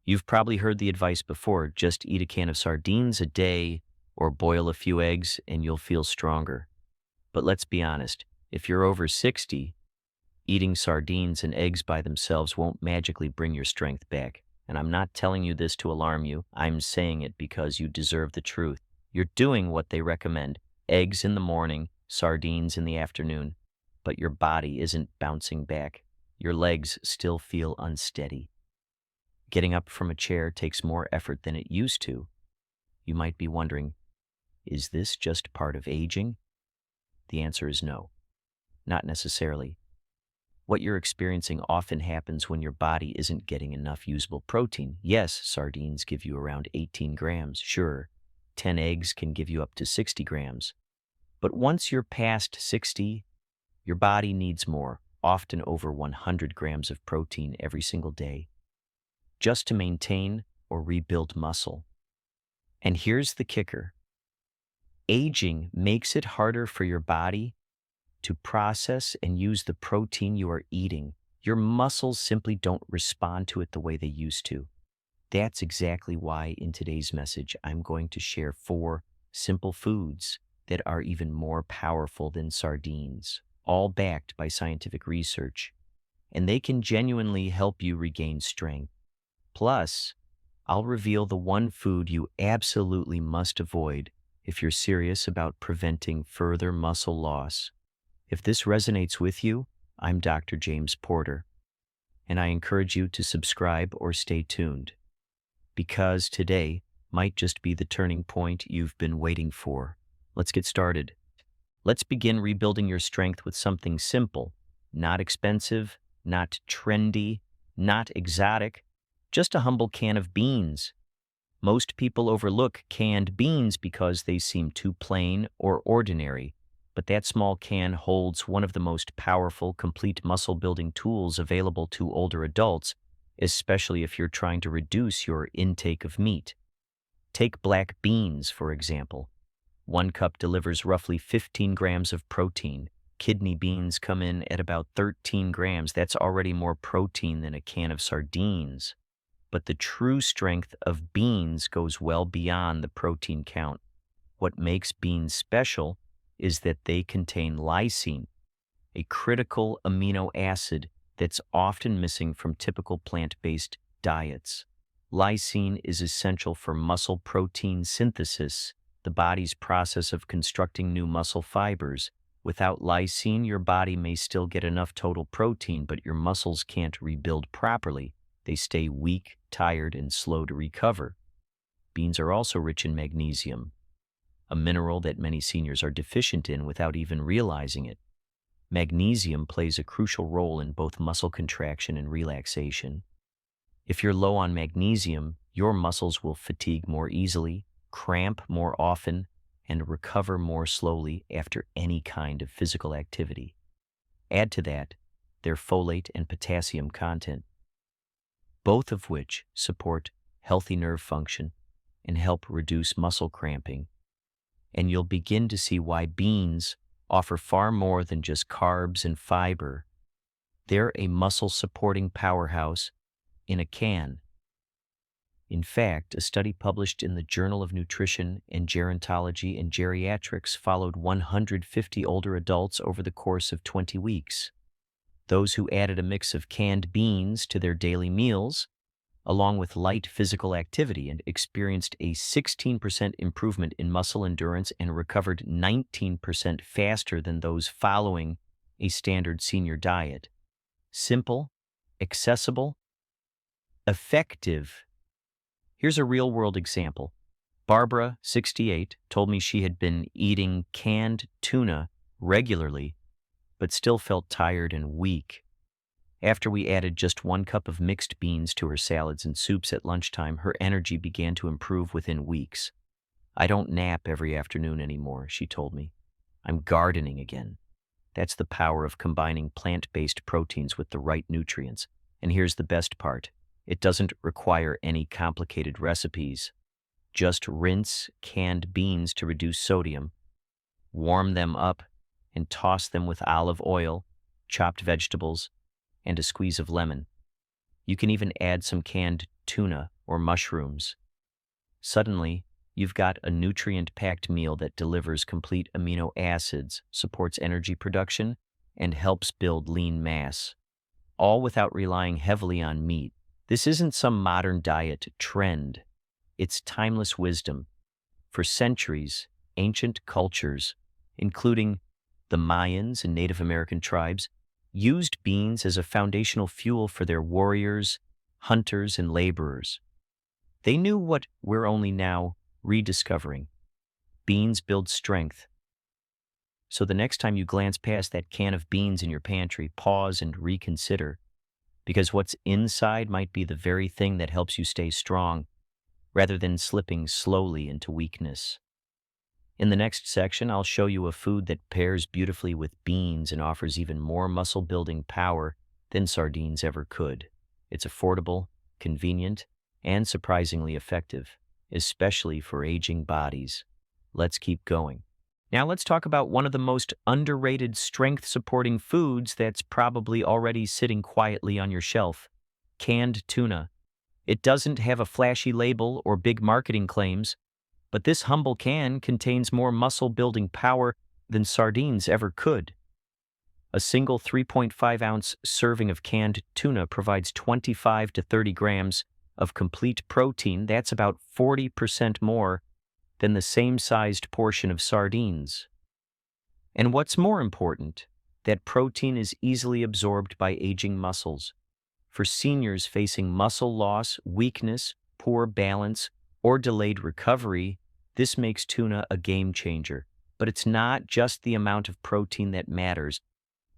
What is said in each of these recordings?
You've probably heard the advice before, just eat a can of sardines a day or boil a few eggs and you'll feel stronger. But let's be honest, if you're over 60, eating sardines and eggs by themselves won't magically bring your strength back. And I'm not telling you this to alarm you, I'm saying it because you deserve the truth. You're doing what they recommend, eggs in the morning, sardines in the afternoon, but your body isn't bouncing back. Your legs still feel unsteady. Getting up from a chair takes more effort than it used to. You might be wondering, is this just part of aging? The answer is no, not necessarily. What you're experiencing often happens when your body isn't getting enough usable protein. Yes, sardines give you around 18 grams. Sure, 10 eggs can give you up to 60 grams. But once you're past 60, your body needs more, often over 100 grams of protein every single day, just to maintain or rebuild muscle. And here's the kicker. Aging makes it harder for your body to process and use the protein you are eating. Your muscles simply don't respond to it the way they used to. That's exactly why in today's message, I'm going to share 4 simple foods that are even more powerful than sardines, all backed by scientific research, and they can genuinely help you regain strength. Plus, I'll reveal the one food you absolutely must avoid if you're serious about preventing further muscle loss. If this resonates with you, I'm Dr. James Porter, and I encourage you to subscribe or stay tuned, because today might just be the turning point you've been waiting for. Let's get started. Let's begin rebuilding your strength with something simple, not expensive, not trendy, not exotic, just a humble can of beans. Most people overlook canned beans because they seem too plain or ordinary, but that small can holds one of the most powerful, complete muscle-building tools available to older adults, especially if you're trying to reduce your intake of meat. Take black beans, for example. 1 cup delivers roughly 15 grams of protein. Kidney beans come in at about 13 grams. That's already more protein than a can of sardines. But the true strength of beans goes well beyond the protein count. What makes beans special is that they contain lysine, a critical amino acid that's often missing from typical plant-based diets. Lysine is essential for muscle protein synthesis, the body's process of constructing new muscle fibers. Without lysine, your body may still get enough total protein, but your muscles can't rebuild properly. They stay weak, tired, and slow to recover. Beans are also rich in magnesium, a mineral that many seniors are deficient in without even realizing it. Magnesium plays a crucial role in both muscle contraction and relaxation. If you're low on magnesium, your muscles will fatigue more easily, cramp more often, and recover more slowly after any kind of physical activity. Add to that their folate and potassium content, both of which support healthy nerve function and help reduce muscle cramping. And you'll begin to see why beans offer far more than just carbs and fiber. They're a muscle-supporting powerhouse in a can. In fact, a study published in the Journal of Nutrition and Gerontology and Geriatrics followed 150 older adults over the course of 20 weeks. Those who added a mix of canned beans to their daily meals, along with light physical activity, and experienced a 16% improvement in muscle endurance and recovered 19% faster than those following a standard senior diet. Simple, accessible, effective. Here's a real-world example. Barbara, 68, told me she had been eating canned tuna regularly, but still felt tired and weak. After we added just 1 cup of mixed beans to her salads and soups at lunchtime, her energy began to improve within weeks. I don't nap every afternoon anymore, she told me. I'm gardening again. That's the power of combining plant-based proteins with the right nutrients. And here's the best part. It doesn't require any complicated recipes. Just rinse canned beans to reduce sodium, warm them up, and toss them with olive oil, chopped vegetables, and a squeeze of lemon. You can even add some canned tuna or mushrooms. Suddenly, you've got a nutrient-packed meal that delivers complete amino acids, supports energy production, and helps build lean mass, all without relying heavily on meat. This isn't some modern diet trend. It's timeless wisdom. For centuries, ancient cultures, including the Mayans and Native American tribes, used beans as a foundational fuel for their warriors, hunters, and laborers. They knew what we're only now rediscovering. Beans build strength. So the next time you glance past that can of beans in your pantry, pause and reconsider, because what's inside might be the very thing that helps you stay strong, rather than slipping slowly into weakness. In the next section, I'll show you a food that pairs beautifully with beans and offers even more muscle-building power than sardines ever could. It's affordable, convenient, and surprisingly effective, especially for aging bodies. Let's keep going. Now let's talk about one of the most underrated strength-supporting foods that's probably already sitting quietly on your shelf: canned tuna. It doesn't have a flashy label or big marketing claims, but this humble can contains more muscle-building power than sardines ever could. A single 3.5-ounce serving of canned tuna provides 25 to 30 grams of complete protein. That's about 40% more than the same-sized portion of sardines. And what's more important, that protein is easily absorbed by aging muscles. For seniors facing muscle loss, weakness, poor balance, or delayed recovery, this makes tuna a game changer. But it's not just the amount of protein that matters,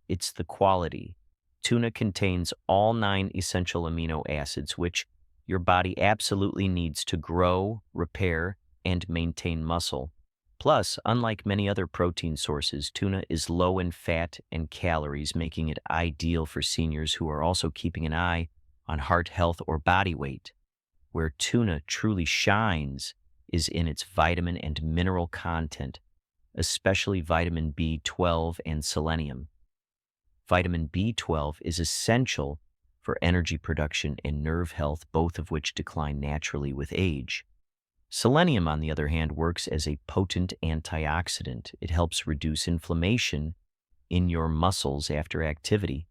it's the quality. Tuna contains all 9 essential amino acids, which your body absolutely needs to grow, repair, and maintain muscle. Plus, unlike many other protein sources, tuna is low in fat and calories, making it ideal for seniors who are also keeping an eye on heart health or body weight. Where tuna truly shines is in its vitamin and mineral content, especially vitamin B12 and selenium. Vitamin B12 is essential for energy production and nerve health, both of which decline naturally with age. Selenium, on the other hand, works as a potent antioxidant. It helps reduce inflammation in your muscles after activity,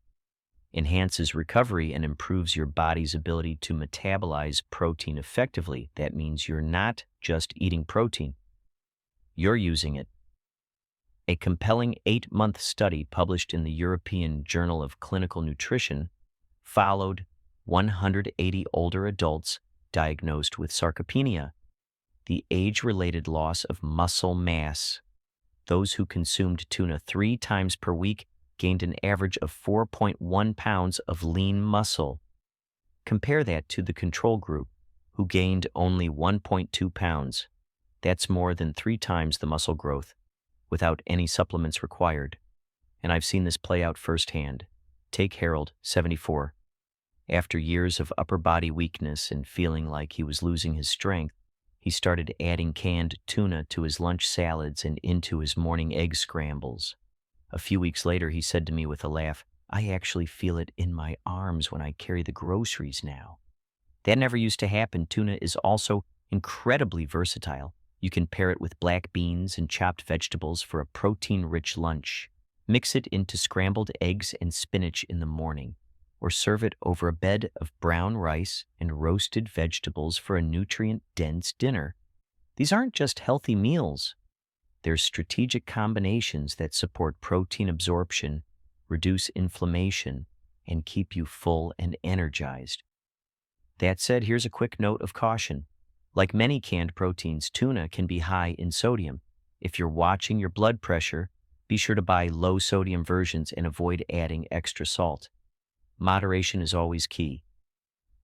enhances recovery, and improves your body's ability to metabolize protein effectively. That means you're not just eating protein, you're using it. A compelling 8-month study published in the European Journal of Clinical Nutrition followed 180 older adults diagnosed with sarcopenia, the age-related loss of muscle mass. Those who consumed tuna 3 times per week gained an average of 4.1 pounds of lean muscle. Compare that to the control group, who gained only 1.2 pounds. That's more than 3 times the muscle growth, without any supplements required. And I've seen this play out firsthand. Take Harold, 74. After years of upper body weakness and feeling like he was losing his strength, he started adding canned tuna to his lunch salads and into his morning egg scrambles. A few weeks later, he said to me with a laugh, "I actually feel it in my arms when I carry the groceries now." That never used to happen. Tuna is also incredibly versatile. You can pair it with black beans and chopped vegetables for a protein-rich lunch. Mix it into scrambled eggs and spinach in the morning, or serve it over a bed of brown rice and roasted vegetables for a nutrient-dense dinner. These aren't just healthy meals. They're strategic combinations that support protein absorption, reduce inflammation, and keep you full and energized. That said, here's a quick note of caution. Like many canned proteins, tuna can be high in sodium. If you're watching your blood pressure, be sure to buy low-sodium versions and avoid adding extra salt. Moderation is always key.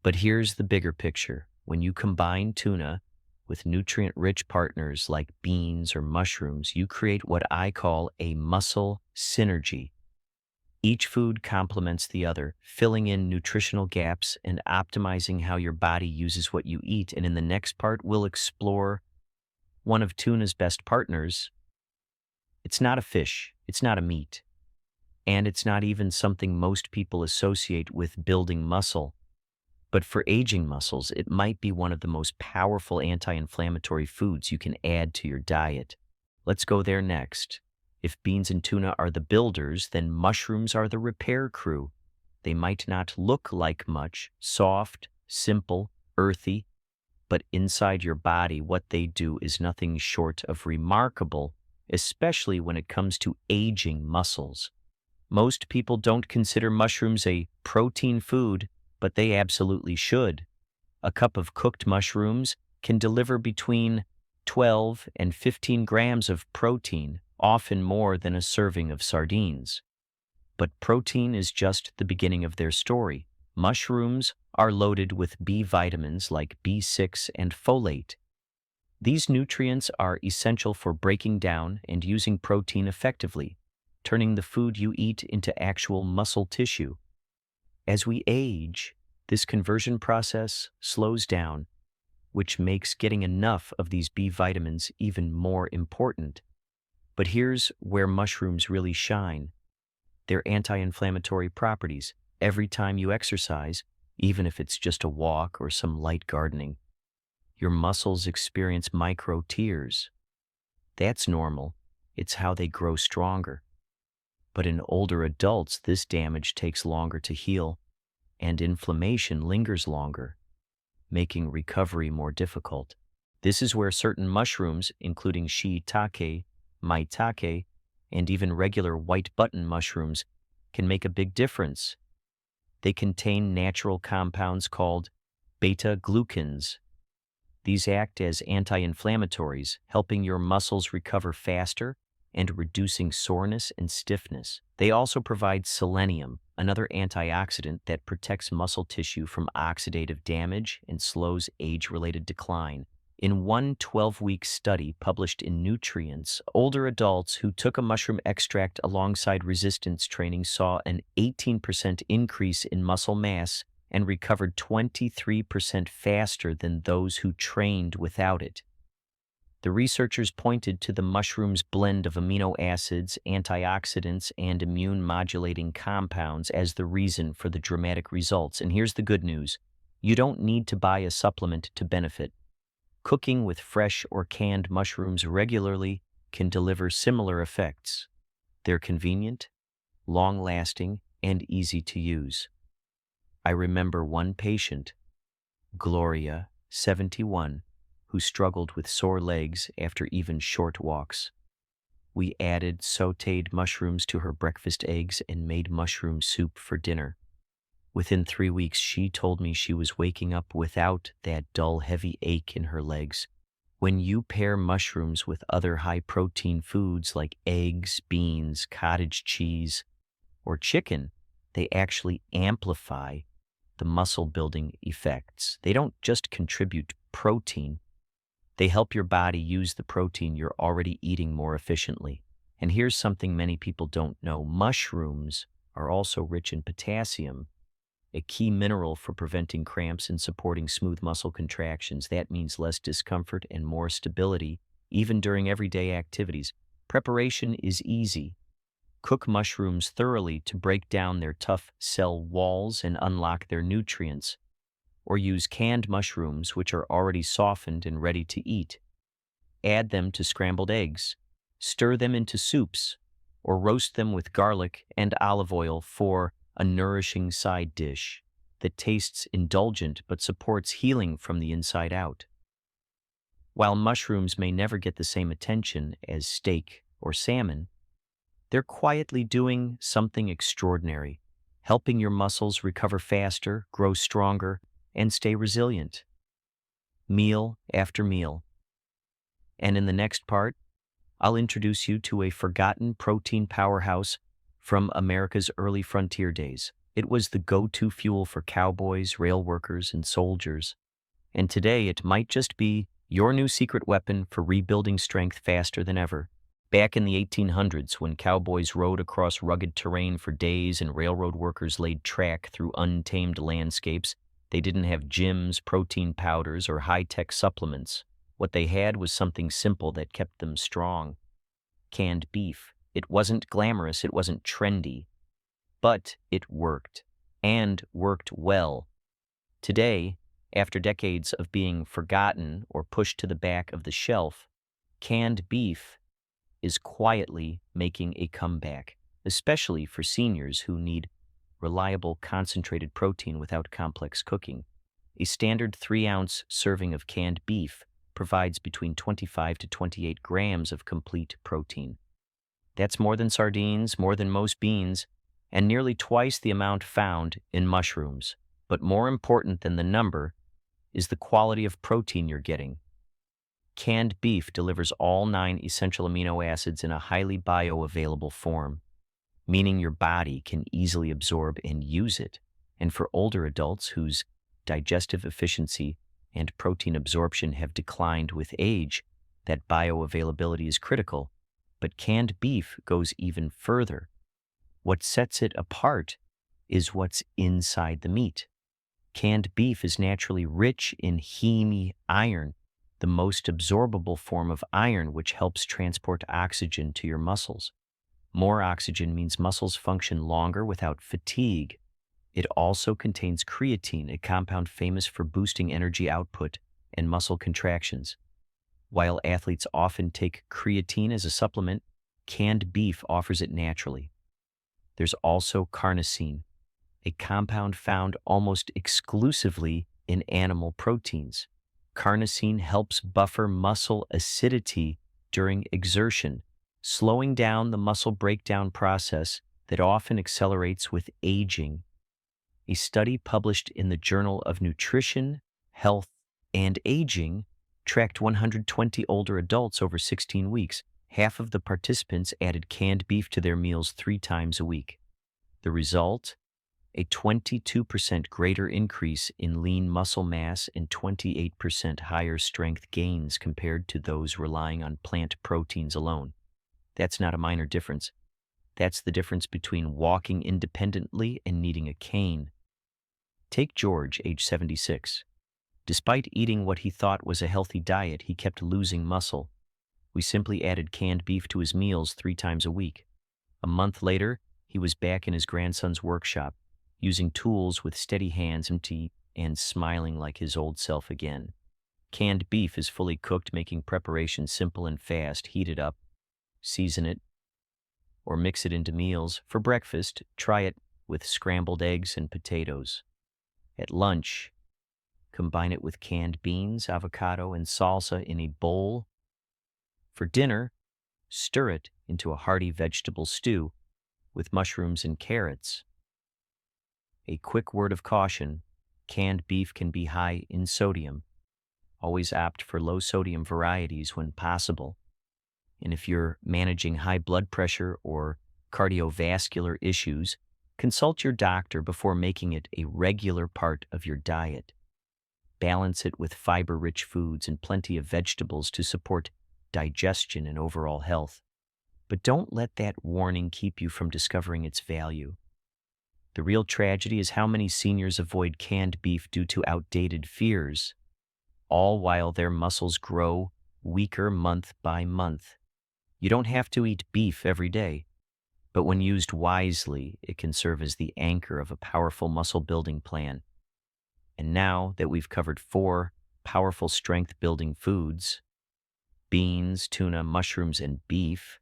But here's the bigger picture. When you combine tuna with nutrient-rich partners like beans or mushrooms, you create what I call a muscle synergy. Each food complements the other, filling in nutritional gaps and optimizing how your body uses what you eat. And in the next part, we'll explore one of tuna's best partners. It's not a fish, it's not a meat, and it's not even something most people associate with building muscle. But for aging muscles, it might be one of the most powerful anti-inflammatory foods you can add to your diet. Let's go there next. If beans and tuna are the builders, then mushrooms are the repair crew. They might not look like much, soft, simple, earthy, but inside your body, what they do is nothing short of remarkable, especially when it comes to aging muscles. Most people don't consider mushrooms a protein food, but they absolutely should. A cup of cooked mushrooms can deliver between 12 and 15 grams of protein, often more than a serving of sardines. But protein is just the beginning of their story. Mushrooms are loaded with B vitamins like B6 and folate. These nutrients are essential for breaking down and using protein effectively, turning the food you eat into actual muscle tissue. As we age, this conversion process slows down, which makes getting enough of these B vitamins even more important. But here's where mushrooms really shine. Their anti-inflammatory properties. Every time you exercise, even if it's just a walk or some light gardening, your muscles experience micro tears. That's normal. It's how they grow stronger. But in older adults, this damage takes longer to heal, and inflammation lingers longer, making recovery more difficult. This is where certain mushrooms, including shiitake, maitake, and even regular white button mushrooms, can make a big difference. They contain natural compounds called beta-glucans. These act as anti-inflammatories, helping your muscles recover faster and reducing soreness and stiffness. They also provide selenium, another antioxidant that protects muscle tissue from oxidative damage and slows age-related decline. In one 12-week study published in Nutrients, older adults who took a mushroom extract alongside resistance training saw an 18% increase in muscle mass and recovered 23% faster than those who trained without it. The researchers pointed to the mushroom's blend of amino acids, antioxidants, and immune-modulating compounds as the reason for the dramatic results. And here's the good news. You don't need to buy a supplement to benefit. Cooking with fresh or canned mushrooms regularly can deliver similar effects. They're convenient, long-lasting, and easy to use. I remember one patient, Gloria, 71, who struggled with sore legs after even short walks. We added sautéed mushrooms to her breakfast eggs and made mushroom soup for dinner. Within 3 weeks, she told me she was waking up without that dull, heavy ache in her legs. When you pair mushrooms with other high-protein foods like eggs, beans, cottage cheese, or chicken, they actually amplify the muscle-building effects. They don't just contribute protein, they help your body use the protein you're already eating more efficiently. And here's something many people don't know. Mushrooms are also rich in potassium, a key mineral for preventing cramps and supporting smooth muscle contractions. That means less discomfort and more stability, even during everyday activities. Preparation is easy. Cook mushrooms thoroughly to break down their tough cell walls and unlock their nutrients. Or use canned mushrooms, which are already softened and ready to eat. Add them to scrambled eggs. Stir them into soups, or roast them with garlic and olive oil for a nourishing side dish that tastes indulgent but supports healing from the inside out. While mushrooms may never get the same attention as steak or salmon, they're quietly doing something extraordinary, helping your muscles recover faster, grow stronger, and stay resilient, meal after meal. And in the next part, I'll introduce you to a forgotten protein powerhouse from America's early frontier days. It was the go-to fuel for cowboys, rail workers, and soldiers. And today, it might just be your new secret weapon for rebuilding strength faster than ever. Back in the 1800s, when cowboys rode across rugged terrain for days and railroad workers laid track through untamed landscapes, they didn't have gyms, protein powders, or high-tech supplements. What they had was something simple that kept them strong. Canned beef. It wasn't glamorous, it wasn't trendy, but it worked, and worked well. Today, after decades of being forgotten or pushed to the back of the shelf, canned beef is quietly making a comeback, especially for seniors who need reliable concentrated protein without complex cooking. A standard 3-ounce serving of canned beef provides between 25 to 28 grams of complete protein. That's more than sardines, more than most beans, and nearly twice the amount found in mushrooms. But more important than the number is the quality of protein you're getting. Canned beef delivers all 9 essential amino acids in a highly bioavailable form, meaning your body can easily absorb and use it. And for older adults whose digestive efficiency and protein absorption have declined with age, that bioavailability is critical. But canned beef goes even further. What sets it apart is what's inside the meat. Canned beef is naturally rich in heme iron, the most absorbable form of iron, which helps transport oxygen to your muscles. More oxygen means muscles function longer without fatigue. It also contains creatine, a compound famous for boosting energy output and muscle contractions. While athletes often take creatine as a supplement, canned beef offers it naturally. There's also carnosine, a compound found almost exclusively in animal proteins. Carnosine helps buffer muscle acidity during exertion, slowing down the muscle breakdown process that often accelerates with aging. A study published in the Journal of Nutrition, Health, and Aging tracked 120 older adults over 16 weeks. Half of the participants added canned beef to their meals 3 times a week. The result? A 22% greater increase in lean muscle mass and 28% higher strength gains compared to those relying on plant proteins alone. That's not a minor difference. That's the difference between walking independently and needing a cane. Take George, age 76. Despite eating what he thought was a healthy diet, he kept losing muscle. We simply added canned beef to his meals 3 times a week. A month later, he was back in his grandson's workshop, using tools with steady hands and smiling like his old self again. Canned beef is fully cooked, making preparation simple and fast. Heat it up, season it, or mix it into meals. For breakfast, try it with scrambled eggs and potatoes. At lunch, combine it with canned beans, avocado, and salsa in a bowl. For dinner, stir it into a hearty vegetable stew with mushrooms and carrots. A quick word of caution: canned beef can be high in sodium. Always opt for low-sodium varieties when possible. And if you're managing high blood pressure or cardiovascular issues, consult your doctor before making it a regular part of your diet. Balance it with fiber-rich foods and plenty of vegetables to support digestion and overall health. But don't let that warning keep you from discovering its value. The real tragedy is how many seniors avoid canned beef due to outdated fears, all while their muscles grow weaker month by month. You don't have to eat beef every day, but when used wisely, it can serve as the anchor of a powerful muscle-building plan. And now that we've covered 4 powerful strength-building foods, beans, tuna, mushrooms, and beef,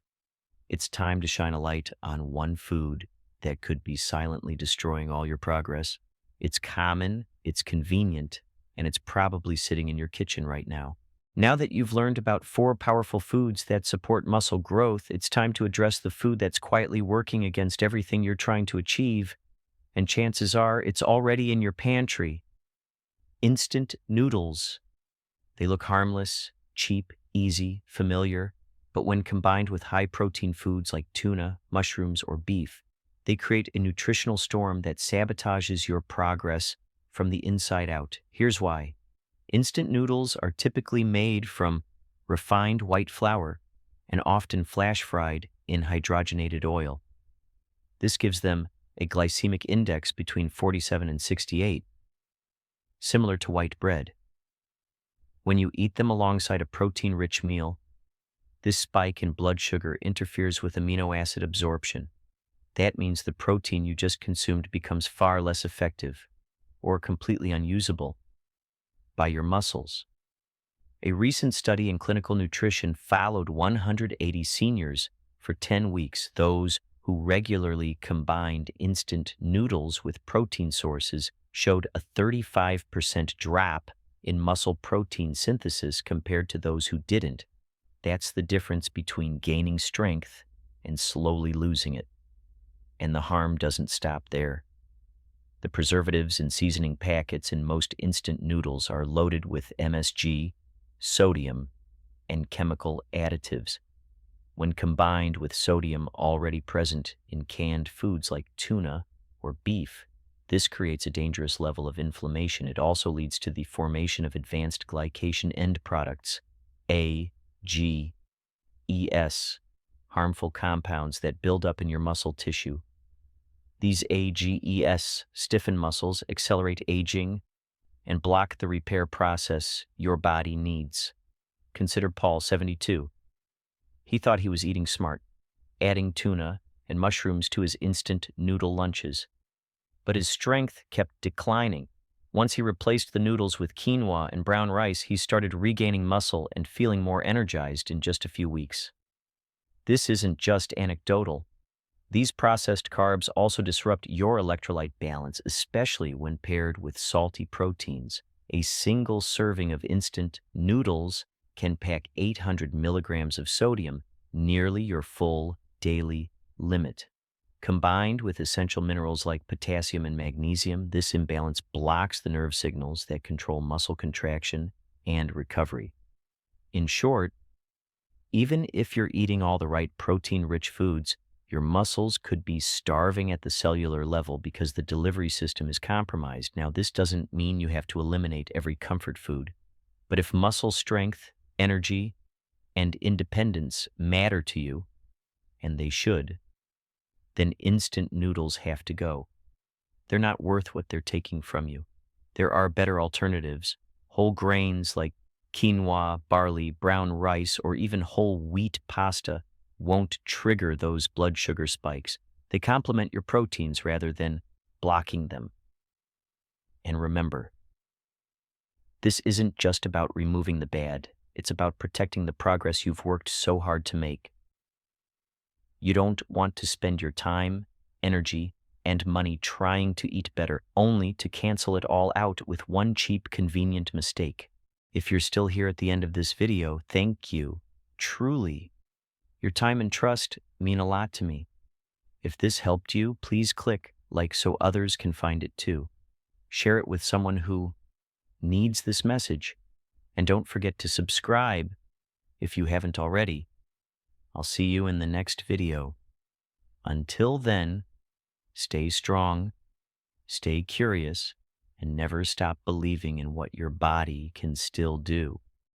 it's time to shine a light on one food that could be silently destroying all your progress. It's common, it's convenient, and it's probably sitting in your kitchen right now. Now that you've learned about 4 powerful foods that support muscle growth, it's time to address the food that's quietly working against everything you're trying to achieve, and chances are it's already in your pantry. Instant noodles. They look harmless, cheap, easy, familiar, but when combined with high-protein foods like tuna, mushrooms, or beef, they create a nutritional storm that sabotages your progress from the inside out. Here's why. Instant noodles are typically made from refined white flour and often flash-fried in hydrogenated oil. This gives them a glycemic index between 47 and 68, similar to white bread. When you eat them alongside a protein-rich meal, this spike in blood sugar interferes with amino acid absorption. That means the protein you just consumed becomes far less effective. or completely unusable by your muscles. A recent study in clinical nutrition followed 180 seniors for 10 weeks, those who regularly combined instant noodles with protein sources showed a 35% drop in muscle protein synthesis compared to those who didn't. That's the difference between gaining strength and slowly losing it. And the harm doesn't stop there. The preservatives and seasoning packets in most instant noodles are loaded with MSG, sodium, and chemical additives. When combined with sodium already present in canned foods like tuna or beef, this creates a dangerous level of inflammation. It also leads to the formation of advanced glycation end products, AGEs, harmful compounds that build up in your muscle tissue. These AGEs stiffen muscles, accelerate aging, and block the repair process your body needs. Consider Paul, 72. He thought he was eating smart, adding tuna and mushrooms to his instant noodle lunches. But his strength kept declining. Once he replaced the noodles with quinoa and brown rice, he started regaining muscle and feeling more energized in just a few weeks. This isn't just anecdotal. These processed carbs also disrupt your electrolyte balance, especially when paired with salty proteins. A single serving of instant noodles can pack 800 milligrams of sodium, nearly your full daily limit. Combined with essential minerals like potassium and magnesium, this imbalance blocks the nerve signals that control muscle contraction and recovery. In short, even if you're eating all the right protein-rich foods, your muscles could be starving at the cellular level because the delivery system is compromised. Now, this doesn't mean you have to eliminate every comfort food, but if muscle strength, energy, and independence matter to you, and they should, then instant noodles have to go. They're not worth what they're taking from you. There are better alternatives. Whole grains like quinoa, barley, brown rice, or even whole wheat pasta won't trigger those blood sugar spikes. They complement your proteins rather than blocking them. And remember, this isn't just about removing the bad. It's about protecting the progress you've worked so hard to make. You don't want to spend your time, energy, and money trying to eat better, only to cancel it all out with one cheap, convenient mistake. If you're still here at the end of this video, thank you. Truly. Your time and trust mean a lot to me. If this helped you, please click like so others can find it too. Share it with someone who needs this message. And don't forget to subscribe if you haven't already. I'll see you in the next video. Until then, stay strong, stay curious, and never stop believing in what your body can still do.